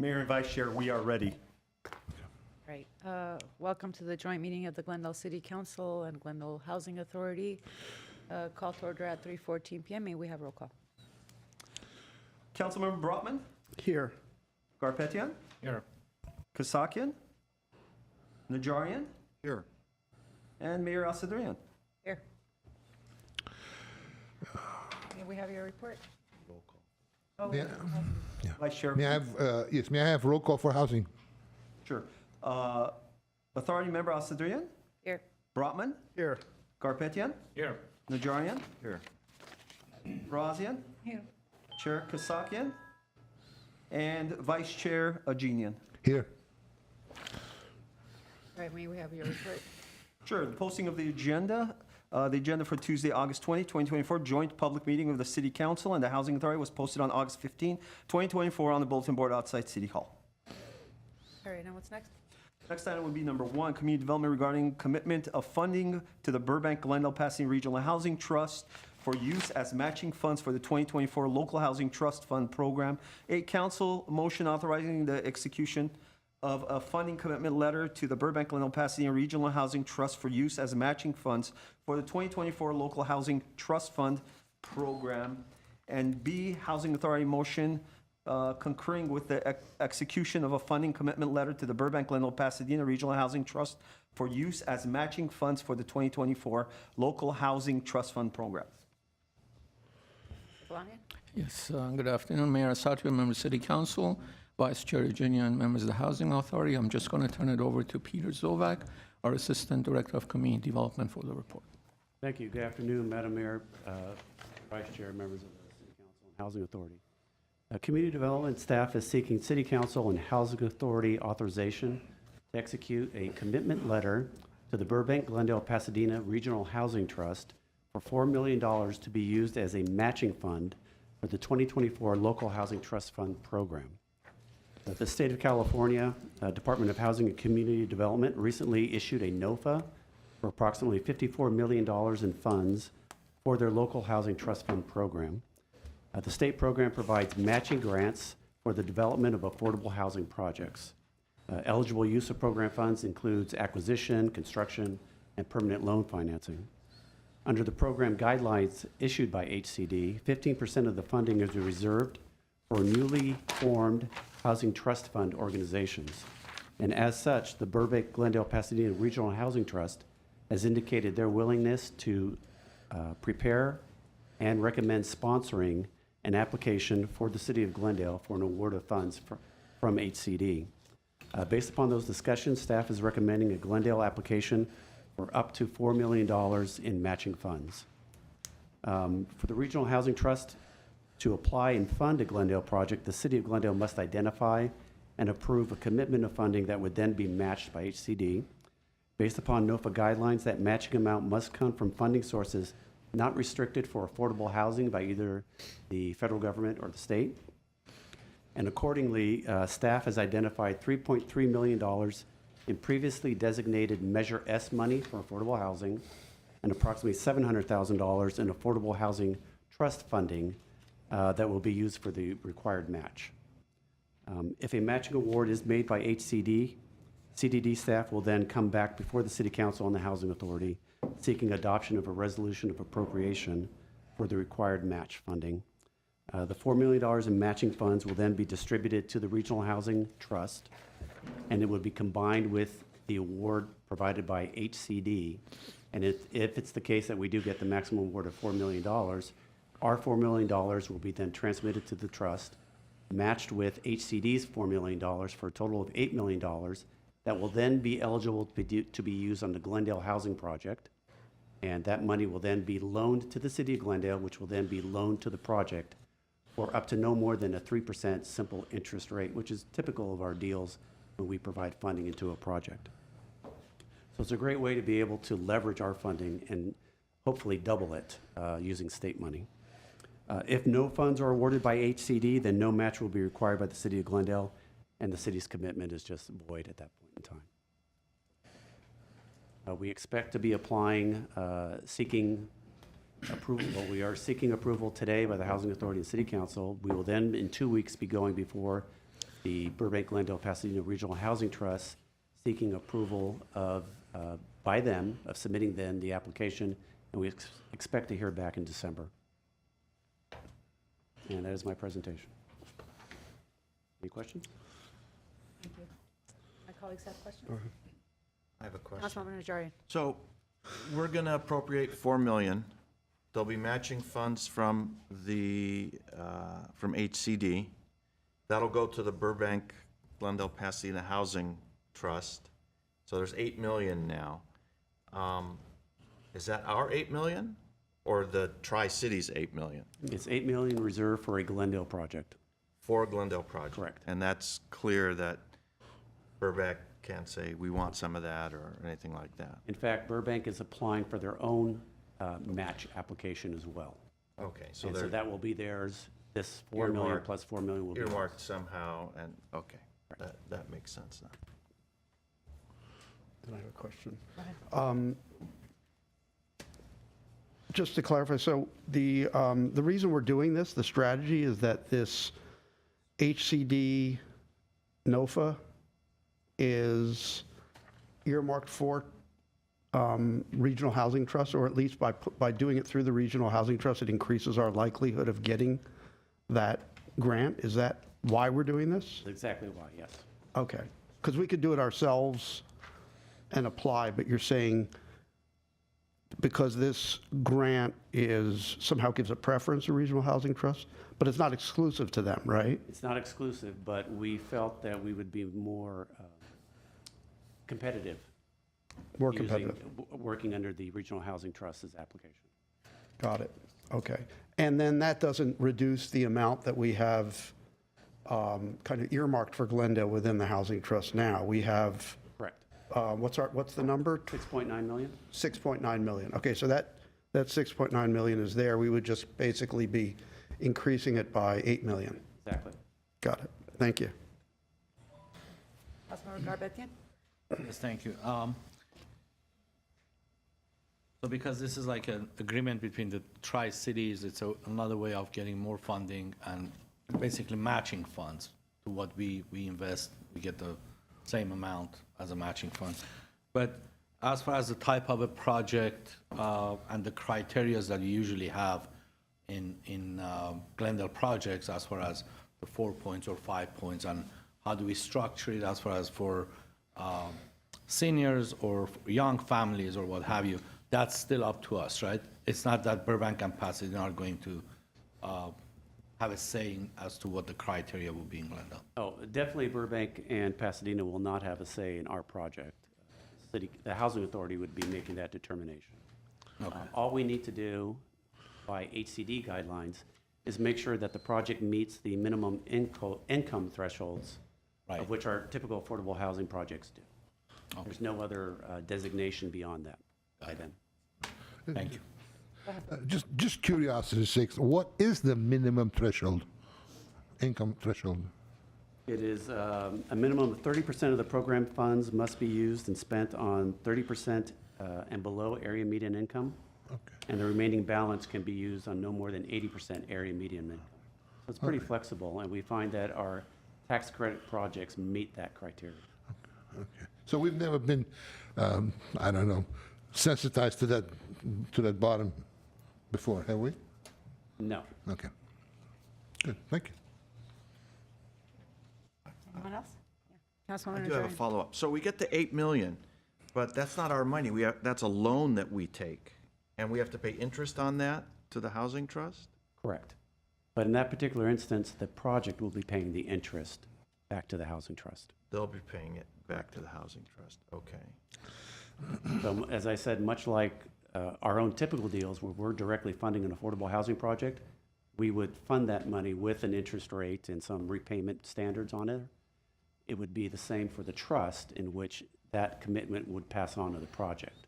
Mayor and Vice Chair, we are ready. Right. Welcome to the joint meeting of the Glendale City Council and Glendale Housing Authority. Call to order at 3:14 p.m. May we have roll call? Councilmember Brotman, Here. Garpetian, Here. Kasakian, Najarian, Here. and Mayor Alcedrian. Here. May we have your report? Roll call. Yeah. Vice Chair. May I have, yes, may I have roll call for housing? Sure. Authority Member Alcedrian, Here. Brotman, Here. Garpetian, Here. Najarian, Here. Razian, Here. Chair Kasakian, and Vice Chair Agenian. Here. All right, may we have your report? Sure, the posting of the agenda for Tuesday, August 20, 2024, joint public meeting of the City Council and the Housing Authority was posted on August 15, 2024 on the bulletin board outside City Hall. All right, now what's next? Next item would be number 1, community development regarding commitment of funding to the Burbank Glendale Pasadena Regional Housing Trust for use as matching funds for the 2024 Local Housing Trust Fund Program. A council motion authorizing the execution of a funding commitment letter to the Burbank Glendale Pasadena Regional Housing Trust for use as matching funds for the 2024 Local Housing Trust Fund Program. And B, Housing Authority motion concurring with the execution of a funding commitment letter to the Burbank Glendale Pasadena Regional Housing Trust for use as matching funds for the 2024 Local Housing Trust Fund Program. Flanagan? Yes, good afternoon, Mayor Satya, members of City Council, Vice Chair Eugenia, and members of the Housing Authority. I'm just going to turn it over to Peter Zovak, our Assistant Director of Community Development, for the report. Thank you. Good afternoon, Madam Mayor, Vice Chair, members of the City Council and Housing Authority. Community Development staff is seeking City Council and Housing Authority authorization to execute a commitment letter to the Burbank Glendale Pasadena Regional Housing Trust for $4 million to be used as a matching fund for the 2024 Local Housing Trust Fund Program. The State of California Department of Housing and Community Development recently issued a NOFA for approximately $54 million in funds for their Local Housing Trust Fund Program. The state program provides matching grants for the development of affordable housing projects. Eligible use of program funds includes acquisition, construction, and permanent loan financing. Under the program guidelines issued by HCD, 15% of the funding is reserved for newly formed housing trust fund organizations. And as such, the Burbank Glendale Pasadena Regional Housing Trust has indicated their willingness to prepare and recommend sponsoring an application for the City of Glendale for an award of funds from HCD. Based upon those discussions, staff is recommending a Glendale application for up to $4 million in matching funds. For the Regional Housing Trust to apply and fund a Glendale project, the City of Glendale must identify and approve a commitment of funding that would then be matched by HCD. Based upon NOFA guidelines, that matching amount must come from funding sources not restricted for affordable housing by either the federal government or the state. And accordingly, staff has identified $3.3 million in previously designated Measure S money for affordable housing and approximately $700,000 in affordable housing trust funding that will be used for the required match. If a matching award is made by HCD, CDD staff will then come back before the City Council and the Housing Authority seeking adoption of a resolution of appropriation for the required match funding. The $4 million in matching funds will then be distributed to the Regional Housing Trust, and it would be combined with the award provided by HCD. And if it's the case that we do get the maximum award of $4 million, our $4 million will be then transmitted to the trust, matched with HCD's $4 million for a total of $8 million that will then be eligible to be used on the Glendale Housing Project. And that money will then be loaned to the City of Glendale, which will then be loaned to the project for up to no more than a 3% simple interest rate, which is typical of our deals when we provide funding into a project. So it's a great way to be able to leverage our funding and hopefully double it using state money. If no funds are awarded by HCD, then no match will be required by the City of Glendale, and the city's commitment is just void at that point in time. We expect to be applying, seeking approval. Well, we are seeking approval today by the Housing Authority and City Council. We will then, in 2 weeks, be going before the Burbank Glendale Pasadena Regional Housing Trust, seeking approval of, by them, of submitting then the application, and we expect to hear back in December. And that is my presentation. Any questions? Thank you. My colleagues have questions? I have a question. Councilmember Najarian. So we're going to appropriate 4 million. There'll be matching funds from the, from HCD. That'll go to the Burbank Glendale Pasadena Housing Trust. So there's 8 million now. Is that our 8 million or the Tri-Cities 8 million? It's 8 million reserved for a Glendale project. For Glendale project? Correct. And that's clear that Burbank can't say, we want some of that or anything like that? In fact, Burbank is applying for their own match application as well. Okay, so And so they're that will be theirs. This 4 million Earmarked. plus 4 million will be ours. earmarked somehow, and, okay, that makes sense now. Then I have a question. Go ahead. Just to clarify, so the reason we're doing this, the strategy is that this HCD NOFA is earmarked for regional housing trust, or at least by doing it through the regional housing trust, it increases our likelihood of getting that grant. Is that why we're doing this? That's exactly why, yes. Okay, because we could do it ourselves and apply, but you're saying because this grant is, somehow gives a preference to regional housing trust, but it's not exclusive to them, right? It's not exclusive, but we felt that we would be more competitive. More using- competitive. Working under the Regional Housing Trust's application. Got it, okay. And then that doesn't reduce the amount that we have kind of earmarked for Glendale within the housing trust now. We have, Correct. what's the number? 6.9 million? 6.9 million. Okay, so that 6.9 million is there. We would just basically be increasing it by 8 million. Exactly. Got it. Thank you. Councilmember Garbettian. Yes, thank you. So because this is like an agreement between the Tri-Cities, it's another way of getting more funding and basically matching funds to what we invest. We get the same amount as a matching fund. But as far as the type of a project and the criterias that you usually have in Glendale projects, as far as the 4 points or 5 points, and how do we structure it as far as for seniors or young families or what have you, that's still up to us, right? It's not that Burbank and Pasadena are going to have a say as to what the criteria will be in Glendale. Oh, definitely Burbank and Pasadena will not have a say in our project. The Housing Authority would be making that determination. Okay. All we need to do by HCD guidelines is make sure that the project meets the minimum income thresholds Right. of which our typical affordable housing projects do. Okay. There's no other designation beyond that by them. Thank you. Just curiosity's sake, what is the minimum threshold, income threshold? It is a minimum of 30% of the program funds must be used and spent on 30% and below area median income. Okay. And the remaining balance can be used on no more than 80% area median income. So it's pretty flexible, and we find that our tax credit projects meet that criteria. Okay. So we've never been, I don't know, sensitized to that bottom before, have we? No. Okay. Good, thank you. Anyone else? Yeah. I Councilmember do have a Najarian. follow-up. So we get the 8 million, but that's not our money. That's a loan that we take, and we have to pay interest on that to the housing trust? Correct. But in that particular instance, the project will be paying the interest back to the housing trust. They'll be paying it back to the housing trust. Okay. So as I said, much like our own typical deals where we're directly funding an affordable housing project, we would fund that money with an interest rate and some repayment standards on it. It would be the same for the trust, in which that commitment would pass on to the project.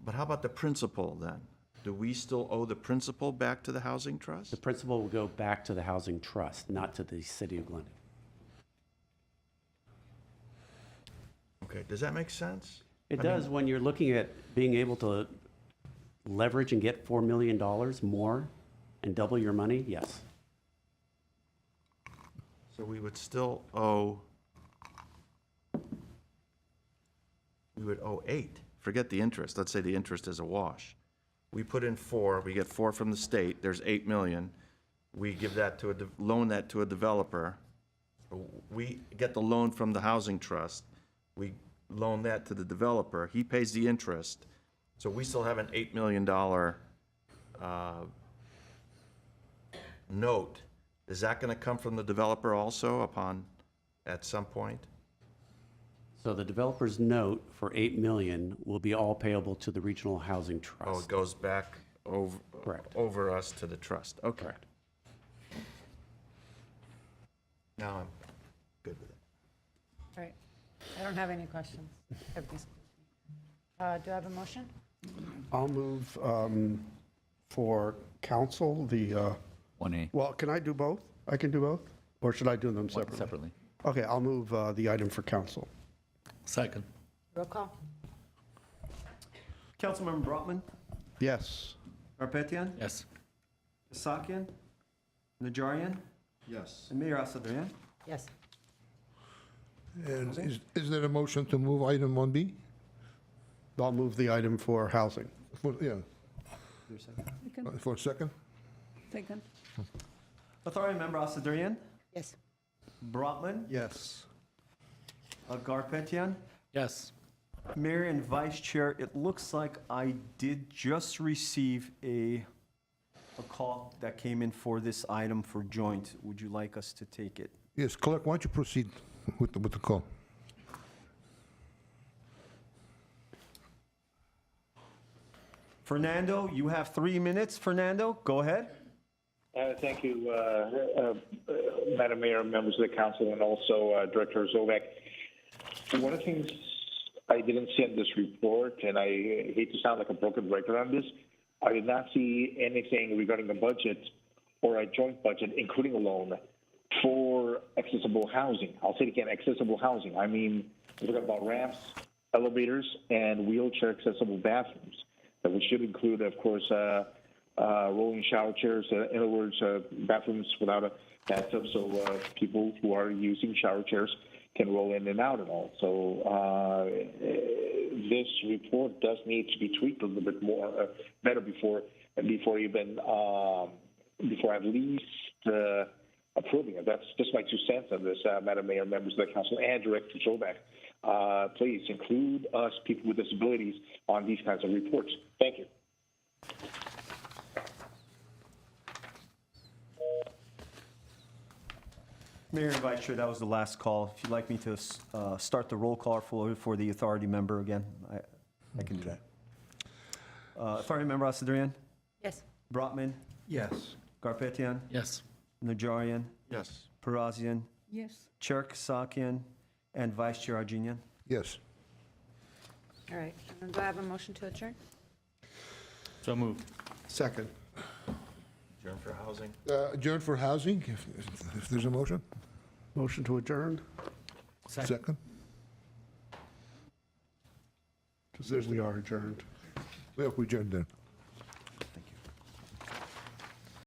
But how about the principal then? Do we still owe the principal back to the housing trust? The principal will go back to the housing trust, not to the city of Glendale. Okay, does that make sense? It I does mean- when you're looking at being able to leverage and get $4 million more and double your money, yes. So we would still owe, we would owe 8. Forget the interest. Let's say the interest is a wash. We put in 4, we get 4 from the state, there's 8 million. We give that to loan that to a developer. We get the loan from the housing trust. We loan that to the developer. He pays the interest. So we still have an $8 million note. Is that going to come from the developer also at some point? So the developer's note for 8 million will be all payable to the Regional Housing Oh, Trust. it goes back Correct. over us to the trust. Okay. Correct. Now I'm good with it. All right. I don't have any questions. Everything's. Do I have a motion? I'll move for council, the, 1A. well, can I do both? I can do both? Or should I do them separately? Separately. Okay, I'll move the item for council. Second. Roll call. Councilmember Brotman, Yes. Garpetian, Yes. Kasakian, Najarian, Yes. and Mayor Asadrian. Yes. And is there a motion to move item 1B? I'll move the item for housing. Yeah, Second. for a second? Second. Authority Member Asadrian, Yes. Brotman, Yes. Garpetian, Yes. Mayor and Vice Chair, it looks like I did just receive a call that came in for this item for joint. Would you like us to take it? Yes, clerk, why don't you proceed with the call? Fernando, you have 3 minutes. Fernando, go ahead. Thank you, Madam Mayor, members of the council, and also Director Zovek. One of the things I didn't see in this report, and I hate to sound like a broken record on this, I did not see anything regarding a budget or a joint budget, including a loan, for accessible housing. I'll say it again, accessible housing. I mean, we're talking about ramps, elevators, and wheelchair accessible bathrooms, which should include, of course, rolling shower chairs, in other words, bathrooms without a bathtub, so people who are using shower chairs can roll in and out and all. So this report does need to be tweaked a little bit more, better before even before at least approving it. That's just my 2 cents on this, Madam Mayor, members of the council, and Director Jovak. Please include us, people with disabilities, on these kinds of reports. Thank you. Mayor and Vice Chair, that was the last call. If you'd like me to start the roll call for the authority member again, I can do that. Authority Member Asadrian, Yes. Brotman, Yes. Garpetian, Yes. Najarian, Yes. Parazian, Yes. Chair Kasakian, and Vice Chair Arjinian. Yes. All right. And do I have a motion to adjourn? So moved. Second. Adjourn for housing. Adjourn for housing, if there's a motion? Motion to adjourn? Second? We are adjourned. We have adjourned then.